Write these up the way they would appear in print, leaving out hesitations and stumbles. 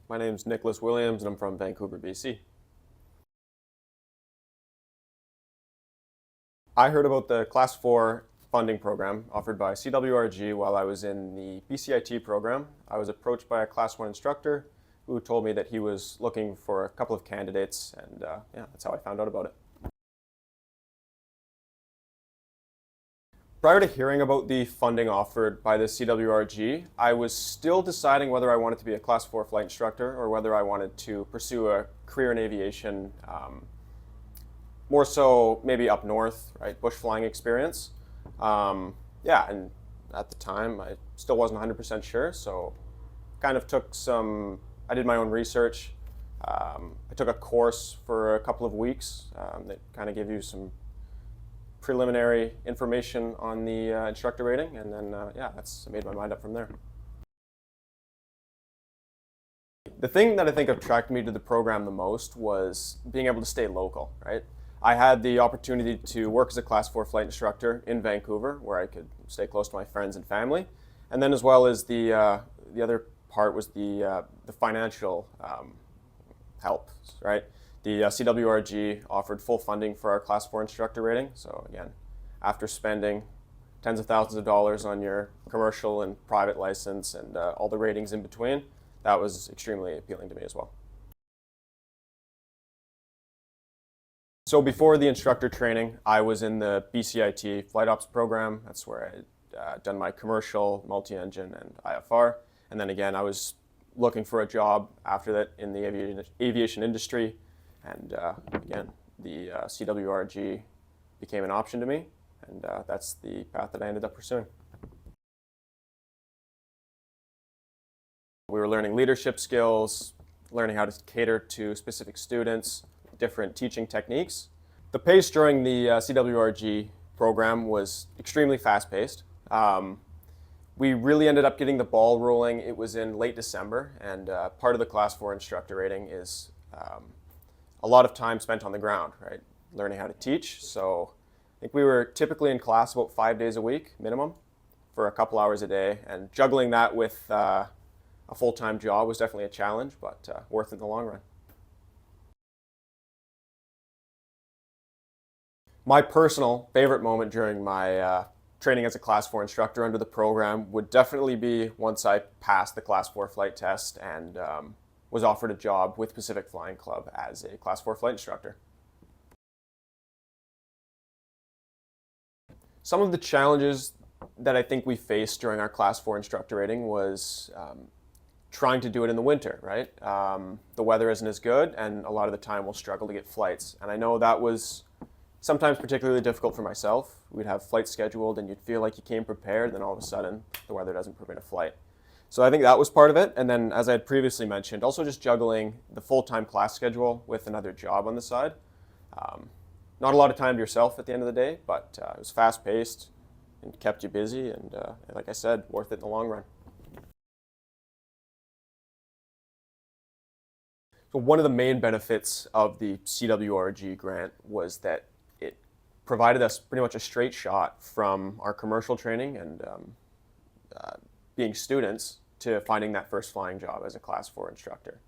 My name's Nicholas Williams and I'm from Vancouver, BC. I heard about the Class 4 funding program offered by CWRG while I was in the BCIT program. I was approached by a Class 1 instructor who told me that he was looking for a couple of candidates, and yeah, that's how I found out about it. Prior to hearing about the funding offered by the CWRG, I was still deciding whether I wanted to be a Class 4 flight instructor or whether I wanted to pursue a career in aviation, more so maybe up north, right, bush flying experience. Yeah, and at the time I still wasn't 100% sure, so kind of I did my own research. I took a course for a couple of weeks that kind of gave you some preliminary information on the instructor rating, and then yeah, I made my mind up from there. The thing that I think attracted me to the program the most was being able to stay local, right? I had the opportunity to work as a Class 4 flight instructor in Vancouver, where I could stay close to my friends and family, and then as well as the other part was the financial help, right? The CWRG offered full funding for our Class 4 instructor rating. So again, after spending tens of thousands of dollars on your commercial and private license and all the ratings in between, that was extremely appealing to me as well. So before the instructor training, I was in the BCIT Flight Ops program. That's where I had done my commercial, multi-engine, and IFR. And then again, I was looking for a job after that in the aviation industry. And again, the CWRG became an option to me, and that's the path that I ended up pursuing. We were learning leadership skills, learning how to cater to specific students, different teaching techniques. The pace during the CWRG program was extremely fast-paced. We really ended up getting the ball rolling. It was in late December, and part of the Class 4 instructor rating is a lot of time spent on the ground, right? Learning how to teach. So I think we were typically in class about 5 days a week minimum for a couple hours a day, and juggling that with a full-time job was definitely a challenge, but worth it in the long run. My personal favorite moment during my training as a Class 4 instructor under the program would definitely be once I passed the Class 4 flight test and was offered a job with Pacific Flying Club as a Class 4 flight instructor. Some of the challenges that I think we faced during our Class 4 instructor rating was trying to do it in the winter, right? The weather isn't as good, and a lot of the time we'll struggle to get flights. And I know that was sometimes particularly difficult for myself. We'd have flights scheduled and you'd feel like you came prepared, then all of a sudden the weather doesn't permit a flight. So I think that was part of it. And then, as I had previously mentioned, also just juggling the full-time class schedule with another job on the side. Not a lot of time to yourself at the end of the day, but it was fast-paced and kept you busy, and like I said, worth it in the long run. So one of the main benefits of the CWRG grant was that it provided us pretty much a straight shot from our commercial training and being students to finding that first flying job as a Class 4 instructor.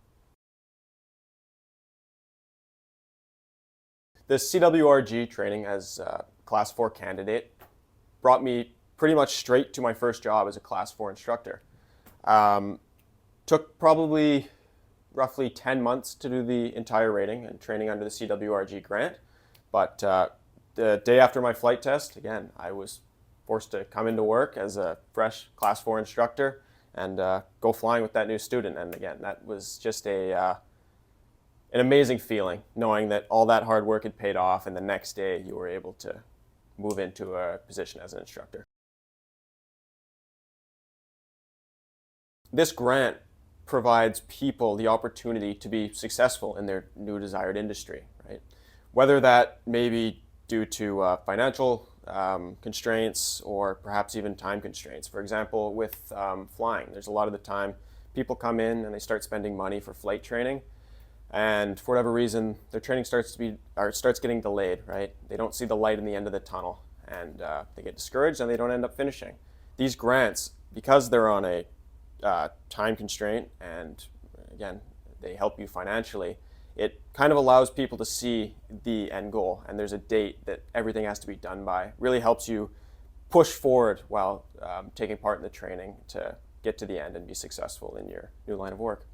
The CWRG training as a Class 4 candidate brought me pretty much straight to my first job as a Class 4 instructor. Took probably roughly 10 months to do the entire rating and training under the CWRG grant, but the day after my flight test, again, I was forced to come into work as a fresh Class 4 instructor and go flying with that new student. And again, that was just an amazing feeling, knowing that all that hard work had paid off, and the next day you were able to move into a position as an instructor. This grant provides people the opportunity to be successful in their new desired industry, right? Whether that may be due to financial constraints or perhaps even time constraints. For example, with flying, there's a lot of the time people come in and they start spending money for flight training, and for whatever reason their training starts getting delayed, right? They don't see the light in the end of the tunnel, and they get discouraged and they don't end up finishing. These grants, because they're on a time constraint and again, they help you financially, it kind of allows people to see the end goal, and there's a date that everything has to be done by. Really helps you push forward while taking part in the training to get to the end and be successful in your new line of work.